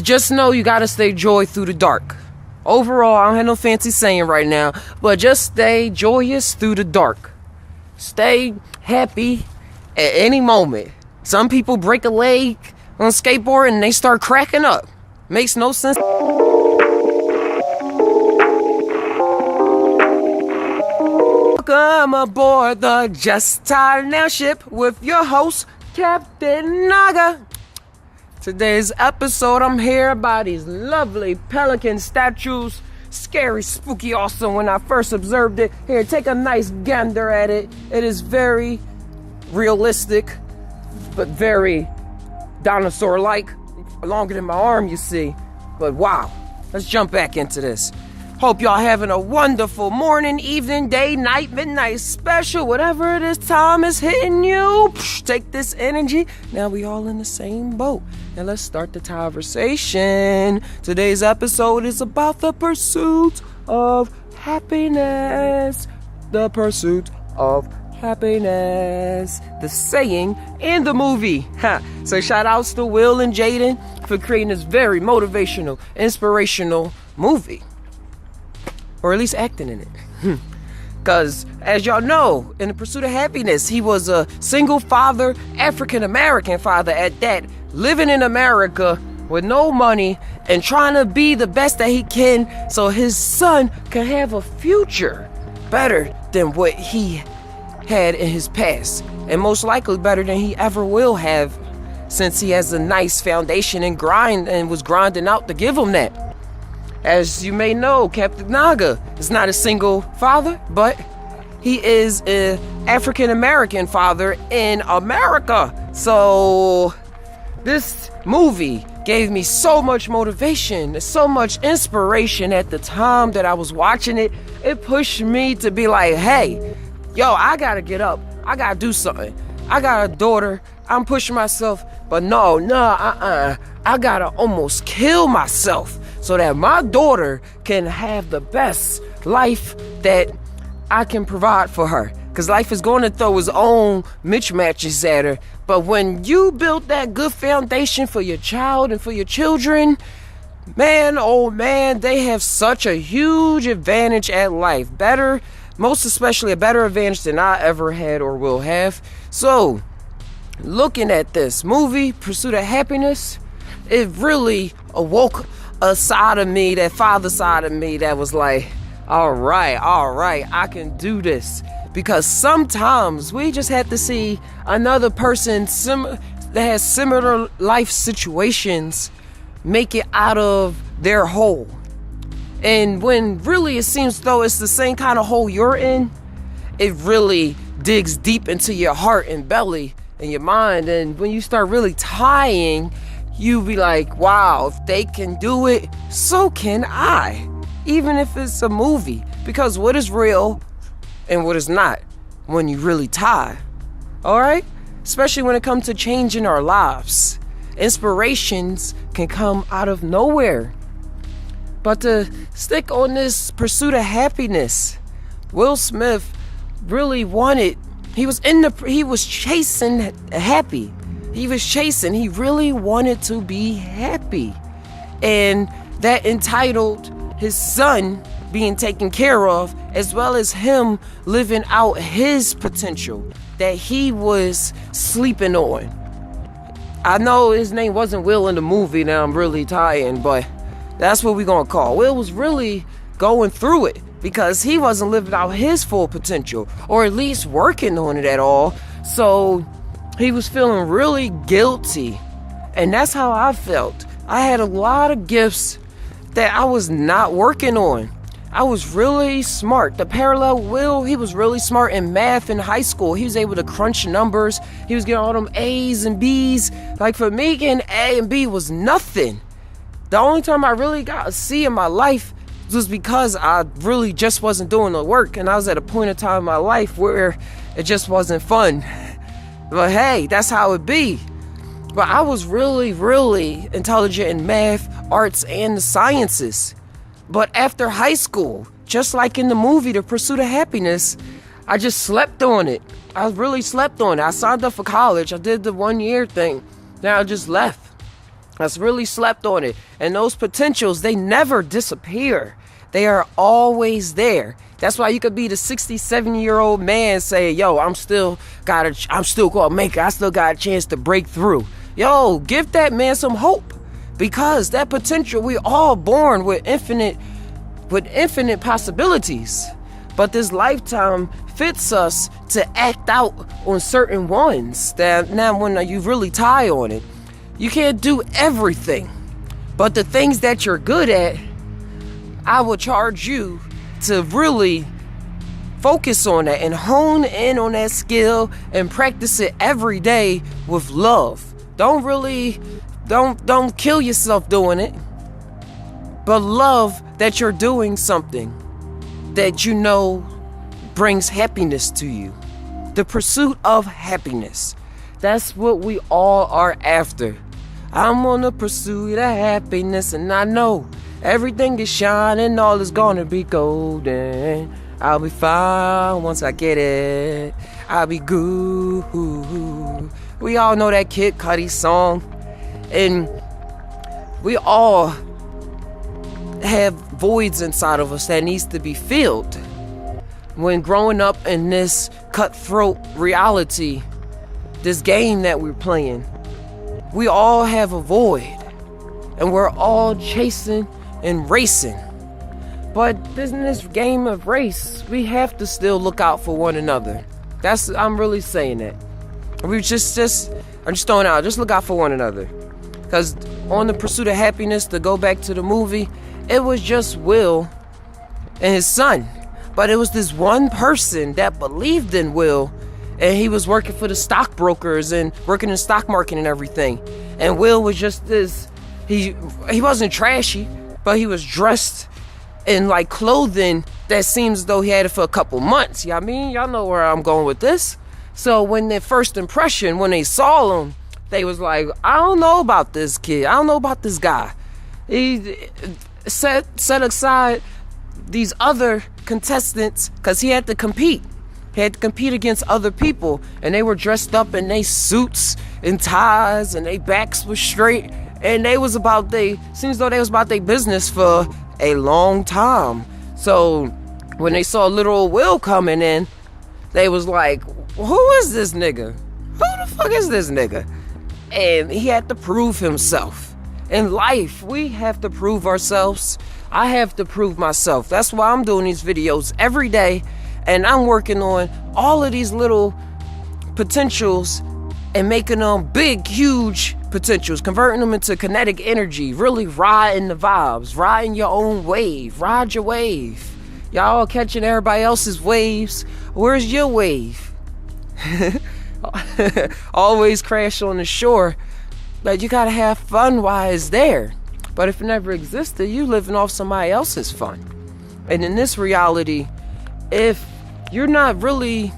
Just know you gotta stay joy through the dark. Overall, I don't have no fancy saying right now, but just stay joyous through the dark. Stay happy at any moment. Some people break a leg on a skateboard and they start cracking up. Makes no sense. Welcome aboard the Just Tired Now ship with your host, Captain Naga. Today's episode, I'm here about these lovely pelican statues. Scary, spooky, awesome when I first observed it. Here, take a nice gander at it. It is very realistic, but very dinosaur-like. Longer than my arm, you see. But wow, let's jump back into this. Hope y'all having a wonderful morning, evening, day, night, midnight special, whatever it is time is hitting you. Take this energy. Now we all in the same boat. Now let's start the Tai'versation. Today's episode is about the pursuit of happiness. The pursuit of happiness. The saying in the movie. So shout outs to Will and JAden for creating this very motivational, inspirational movie. Or at least acting in it. Because, as y'all know, in the pursuit of happiness, he was a single father, African-American father at that, living in America with no money and trying to be the best that he can so his son can have a future better than what he had in his past. And most likely better than he ever will have, since he has a nice foundation and was grinding out to give him that. As you may know, Captain Naga is not a single father, but he is an African-American father in America. So this movie gave me so much motivation, so much inspiration at the time that I was watching it. It pushed me to be like, hey, yo, I gotta get up. I gotta do something. I got a daughter. I'm pushing myself, but I gotta almost kill myself so that my daughter can have the best life that I can provide for her. Because life is going to throw its own mismatches at her. But when you build that good foundation for your child and for your children, man, oh man, they have such a huge advantage at life. Most especially a better advantage than I ever had or will have. So, looking at this movie, Pursuit of Happiness, it really awoke a side of me, that father side of me that was like, all right, I can do this. Because sometimes we just have to see another person that has similar life situations make it out of their hole. And when really it seems though it's the same kind of hole you're in, it really digs deep into your heart and belly and your mind. And when you start really tying, you be like, wow, if they can do it, so can I. Even if it's a movie. Because what is real and what is not when you really tie. Alright? Especially when it comes to changing our lives. Inspirations can come out of nowhere. But to stick on this pursuit of happiness, Will Smith really wanted, he was chasing happy. He really wanted to be happy. And that entitled his son being taken care of, as well as him living out his potential that he was sleeping on. I know his name wasn't Will in the movie, now I'm really tying, but that's what we're gonna call. Will was really going through it because he wasn't living out his full potential, or at least working on it at all. So he was feeling really guilty. And that's how I felt. I had a lot of gifts that I was not working on. I was really smart. The parallel Will, he was really smart in math in high school. He was able to crunch numbers. He was getting all them A's and B's. Like for me, getting A and B was nothing. The only time I really got a C in my life was because I really just wasn't doing the work. And I was at a point in time in my life where it just wasn't fun. But hey, that's how it be. But I was really, really intelligent in math, arts, and the sciences. But after high school, just like in the movie, The Pursuit of Happiness, I just slept on it. I really slept on it. I signed up for college. I did the 1 year thing. Then I just left. That's really slept on it. And those potentials, they never disappear. They are always there. That's why you could be the 67-year-old man saying, yo, I'm still gonna make it. I still got a chance to break through. Yo, give that man some hope, because that potential, we all born with infinite possibilities. But this lifetime fits us to act out on certain ones. That now when you really tie on it, you can't do everything. But the things that you're good at, I will charge you to really focus on that and hone in on that skill and practice it every day with love. Don't kill yourself doing it, but love that you're doing something that you know brings happiness to you. The pursuit of happiness. That's what we all are after. I'm on the pursuit of happiness, and I know everything is shining, all is gonna be golden. I'll be fine once I get it. I'll be good. We all know that Kid Cudi song. And we all have voids inside of us that needs to be filled. When growing up in this cutthroat reality, this game that we're playing, we all have a void. And we're all chasing and racing. But in this game of race, we have to still look out for one another. I'm really saying that. I'm just throwing out, just look out for one another. Because on the pursuit of happiness, to go back to the movie, it was just Will and his son. But it was this one person that believed in Will, and he was working for the stockbrokers and working in the stock market and everything. And Will was just this, he wasn't trashy, but he was dressed in like clothing that seems as though he had it for a couple months. You know what I mean? Y'all know where I'm going with this. So when their first impression, when they saw him, they was like, I don't know about this kid. I don't know about this guy. He set aside these other contestants because he had to compete. He had to compete against other people, and they were dressed up in their suits and ties, and their backs were straight, and seems as though they was about their business for a long time. So when they saw little old Will coming in, they was like, who is this nigga? Who the fuck is this nigga? And he had to prove himself. In life, we have to prove ourselves. I have to prove myself. That's why I'm doing these videos every day, and I'm working on all of these little potentials and making them big, huge potentials, converting them into kinetic energy, really riding the vibes, riding your own wave, ride your wave. Y'all catching everybody else's waves. Where's your wave? Always crash on the shore. But you gotta have fun while it's there. But if it never existed, you living off somebody else's fun. And in this reality, if you're not really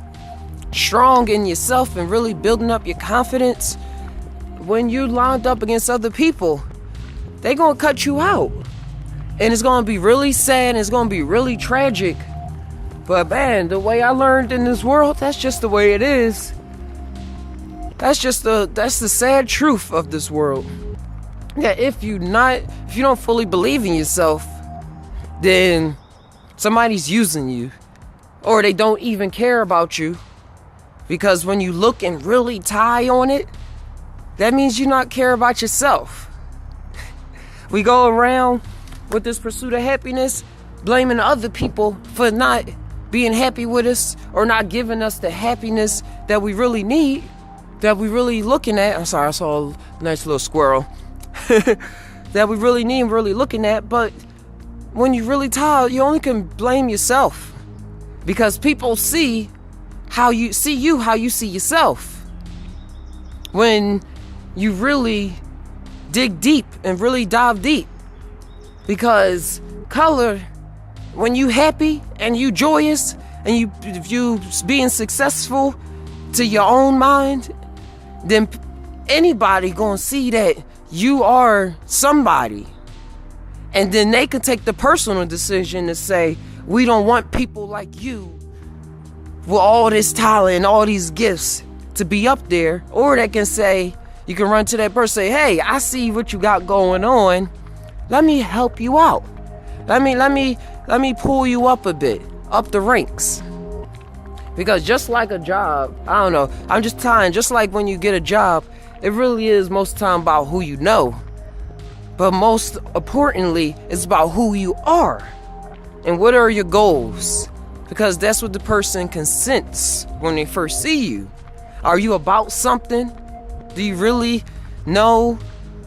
strong in yourself and really building up your confidence, when you lined up against other people, they gonna cut you out. And it's gonna be really sad, and it's gonna be really tragic. But man, the way I learned in this world, that's just the way it is. That's the sad truth of this world. Yeah, if you don't fully believe in yourself, then somebody's using you, or they don't even care about you. Because when you look and really tie on it, that means you not care about yourself. We go around with this pursuit of happiness, blaming other people for not being happy with us or not giving us the happiness that we really need, that we really looking at. I'm sorry, I saw a nice little squirrel. That we really need, really looking at. But when you really tired, you only can blame yourself, because people see how you see yourself. When you really dig deep and really dive deep, because color, when you happy and you joyous and you being successful to your own mind, then anybody gonna see that you are somebody, and then they can take the personal decision to say, we don't want people like you with all this talent and all these gifts to be up there. Or they can say, You can run to that person, say, hey, I see what you got going on. Let me help you out. Let me pull you up a bit, up the ranks. Because just like a job, I don't know, I'm just telling, just like when you get a job, it really is most of the time about who you know. But most importantly, it's about who you are. And what are your goals? Because that's what the person can sense when they first see you. Are you about something? Do you really know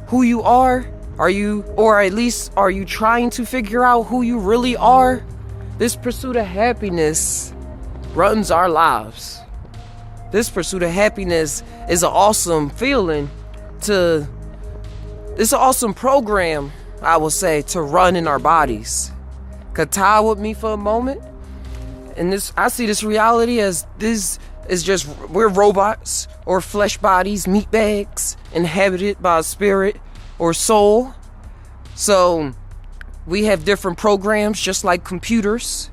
who you are? Or at least are you trying to figure out who you really are? This pursuit of happiness runs our lives. This pursuit of happiness is an awesome feeling it's an awesome program, I will say, to run in our bodies. Could tie with me for a moment? And I see this reality as this is just, we're robots or flesh bodies, meat bags, inhabited by a spirit or soul. So we have different programs, just like computers.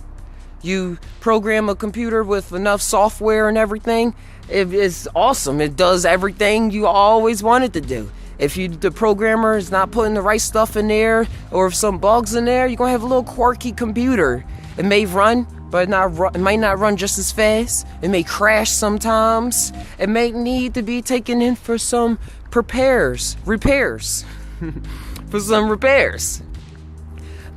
You program a computer with enough software and everything, it's awesome. It does everything you always wanted to do. If the programmer is not putting the right stuff in there, or if some bugs in there, you're gonna have a little quirky computer. It may run, but it might not run just as fast. It may crash sometimes. It may need to be taken in for some repairs. For some repairs.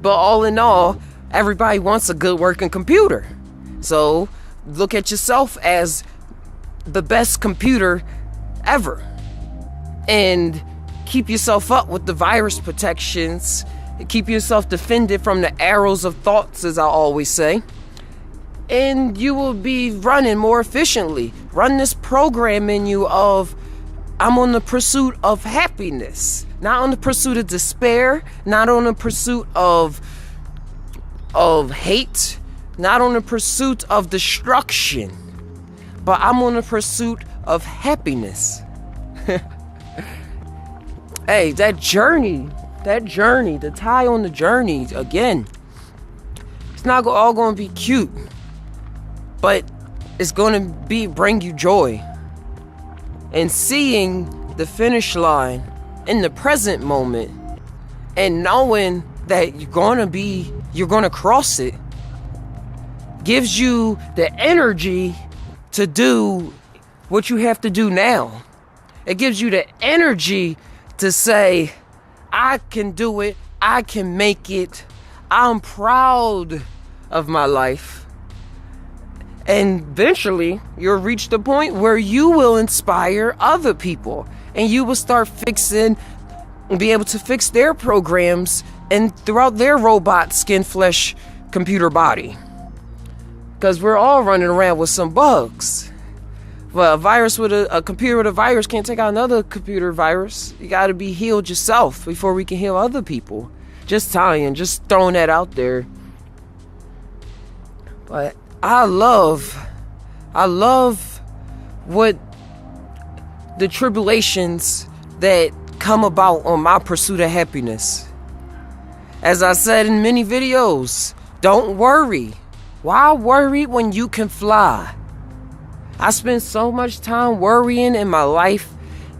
But all in all, everybody wants a good working computer. So look at yourself as the best computer ever. And keep yourself up with the virus protections. Keep yourself defended from the arrows of thoughts, as I always say. And you will be running more efficiently. Run this program in you of, I'm on the pursuit of happiness. Not on the pursuit of despair. Not on the pursuit of hate. Not on the pursuit of destruction. But I'm on the pursuit of happiness. Hey, that journey, the tie on the journey, again, it's not all going to be cute, but it's going to bring you joy. And seeing the finish line in the present moment and knowing that you're going to cross it gives you the energy to do what you have to do now. It gives you the energy to say, I can do it, I can make it, I'm proud of my life. And eventually, you'll reach the point where you will inspire other people. And you will start be able to fix their programs and throughout their robot, skin, flesh, computer body. Because we're all running around with some bugs. Well, a computer with a virus can't take out another computer virus. You got to be healed yourself before we can heal other people. Just throwing that out there. But I love what the tribulations that come about on my pursuit of happiness. As I said in many videos, don't worry. Why worry when you can fly? I spent so much time worrying in my life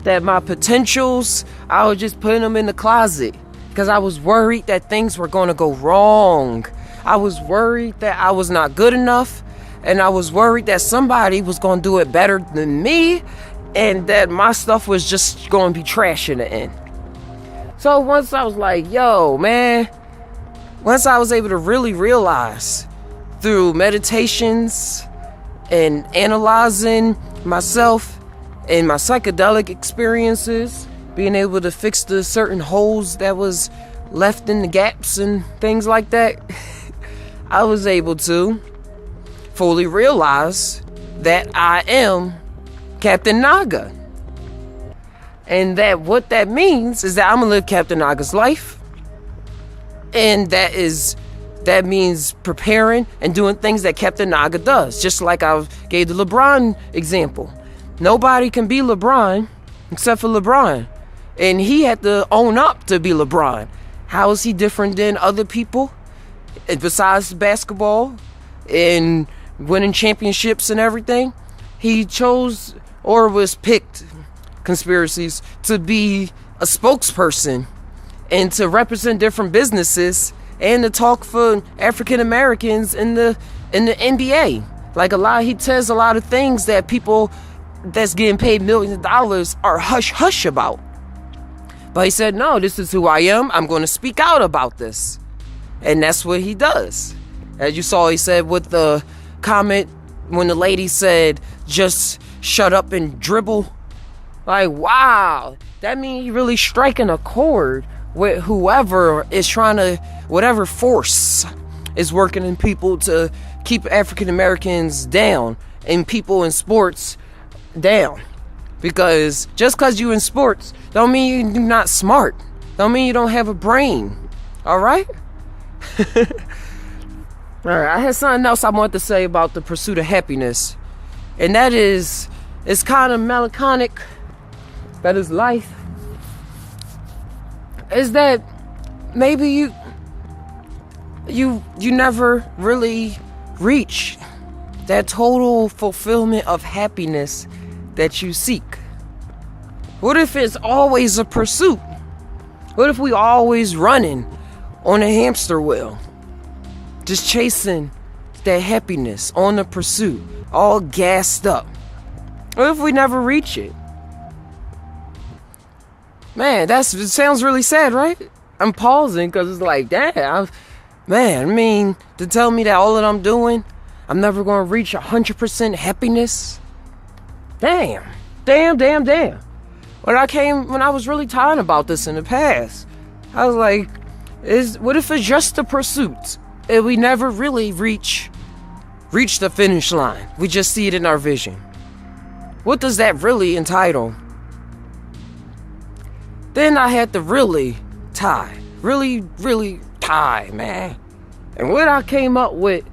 that my potentials, I was just putting them in the closet because I was worried that things were going to go wrong. I was worried that I was not good enough, and I was worried that somebody was going to do it better than me, and that my stuff was just going to be trash in the end. So once I was like, yo, man, once I was able to really realize through meditations and analyzing myself and my psychedelic experiences, being able to fix the certain holes that was left in the gaps and things like that, I was able to fully realize that I am Captain Naga. And that what that means is that I'm gonna live Captain Naga's life. And that means preparing and doing things that Captain Naga does. Just like I gave the LeBron example. Nobody can be LeBron except for LeBron. And he had to own up to be LeBron. How is he different than other people? Besides basketball and winning championships and everything, he chose or was picked conspiracies to be a spokesperson and to represent different businesses and to talk for African Americans in the NBA. Like he says a lot of things that people that's getting paid millions of dollars are hush about. But he said, no, this is who I am. I'm going to speak out about this. And that's what he does. As you saw, he said with the comment when the lady said, just shut up and dribble. Like, wow, that means he really striking a chord with whoever is trying to, whatever force is working in people to keep African Americans down and people in sports down. Because just because you in sports don't mean you're not smart. Don't mean you don't have a brain. All right? All right, I had something else I wanted to say about the pursuit of happiness. And that is, it's kind of melancholic. That is life. Is that maybe you never really reach that total fulfillment of happiness that you seek. What if it's always a pursuit? What if we always running on a hamster wheel, just chasing that happiness on the pursuit, all gassed up? What if we never reach it? Man, it sounds really sad, right? I'm pausing because it's like, damn, to tell me that all that I'm doing, I'm never going to reach 100% happiness. Damn. When I was really tired about this in the past, I was like, what if it's just a pursuit and we never really reach the finish line? We just see it in our vision. What does that really entitle? Then I had to really tie, man. And what I came up with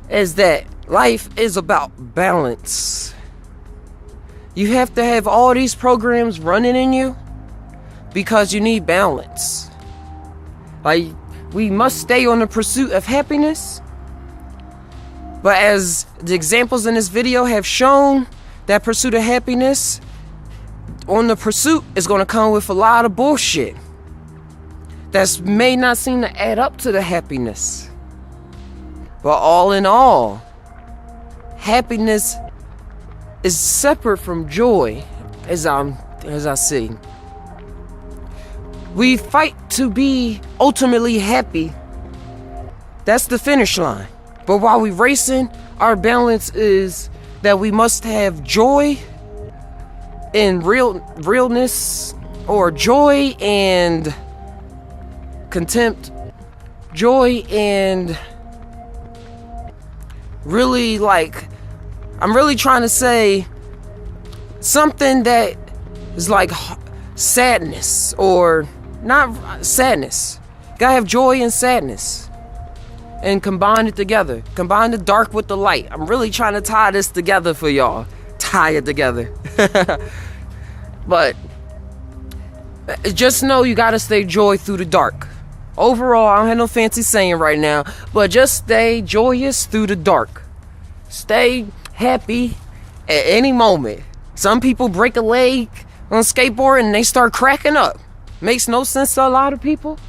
is that life is about balance. You have to have all these programs running in you because you need balance. Like, we must stay on the pursuit of happiness. But as the examples in this video have shown, that pursuit of happiness on the pursuit is going to come with a lot of bullshit that may not seem to add up to the happiness. But all in all, happiness is separate from joy, as I see. We fight to be ultimately happy. That's the finish line. But while we racing, our balance is that we must have joy and realness, or joy and contempt, joy and really, like, I'm really trying to say something that is like sadness, or not sadness. Gotta have joy and sadness and combine it together. Combine the dark with the light. I'm really trying to tie this together for y'all. Tie it together. But just know you gotta stay joy through the dark. Overall, I don't have no fancy saying right now, but just stay joyous through the dark. Stay happy at any moment. Some people break a leg on a skateboard and they start cracking up. Makes no sense to a lot of people.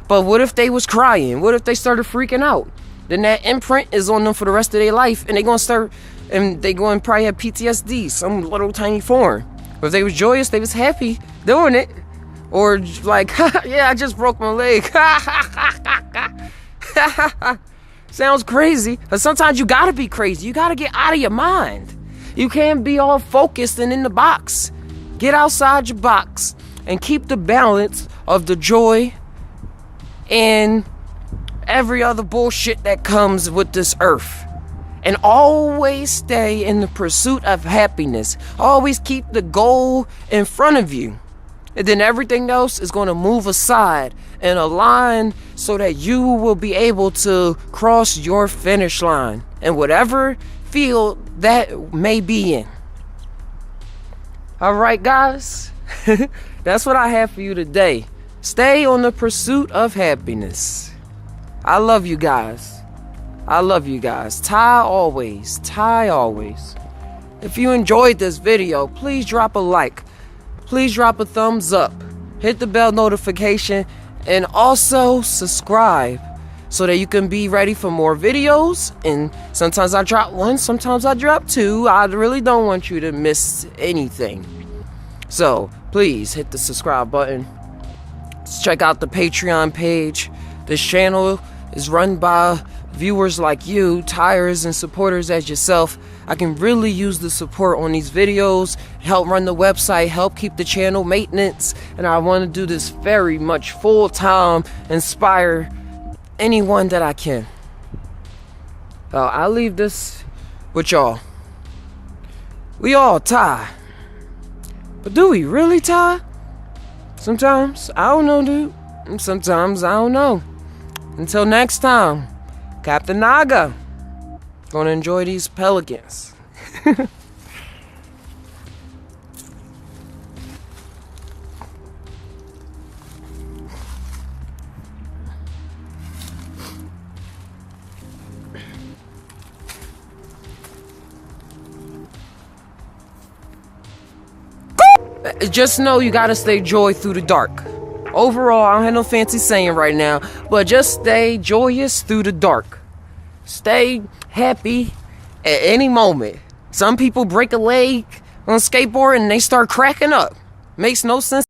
But what if they was crying? What if they started freaking out? Then that imprint is on them for the rest of their life, and they gonna probably have PTSD, some little tiny form. But if they was joyous, they was happy doing it. Or like, yeah, I just broke my leg. Sounds crazy, but sometimes you gotta be crazy. You gotta get out of your mind. You can't be all focused and in the box. Get outside your box and keep the balance of the joy and every other bullshit that comes with this earth. And always stay in the pursuit of happiness. Always keep the goal in front of you. And then everything else is going to move aside and align so that you will be able to cross your finish line in whatever field that may be in. All right, guys. That's what I have for you today. Stay on the pursuit of happiness. I love you guys. I love you guys. Ty always. If you enjoyed this video, please drop a like. Please drop a thumbs up. Hit the bell notification and also subscribe so that you can be ready for more videos. And sometimes I drop one, sometimes I drop two. I really don't want you to miss anything. So please hit the subscribe button. Check out the Patreon page. This channel is run by viewers like you, Tai'ers, and supporters as yourself. I can really use the support on these videos, help run the website, help keep the channel maintenance, and I want to do this very much full time, inspire anyone that I can. I'll leave this with y'all. We all tie, but do we really tie? Sometimes I don't know, dude. And sometimes I don't know. Until next time, Captain Naga. Gonna enjoy these pelicans. Just know you gotta stay joy through the dark. Overall, I don't have no fancy saying right now, but just stay joyous through the dark. Stay happy at any moment. Some people break a leg on a skateboard and they start cracking up. Makes no sense.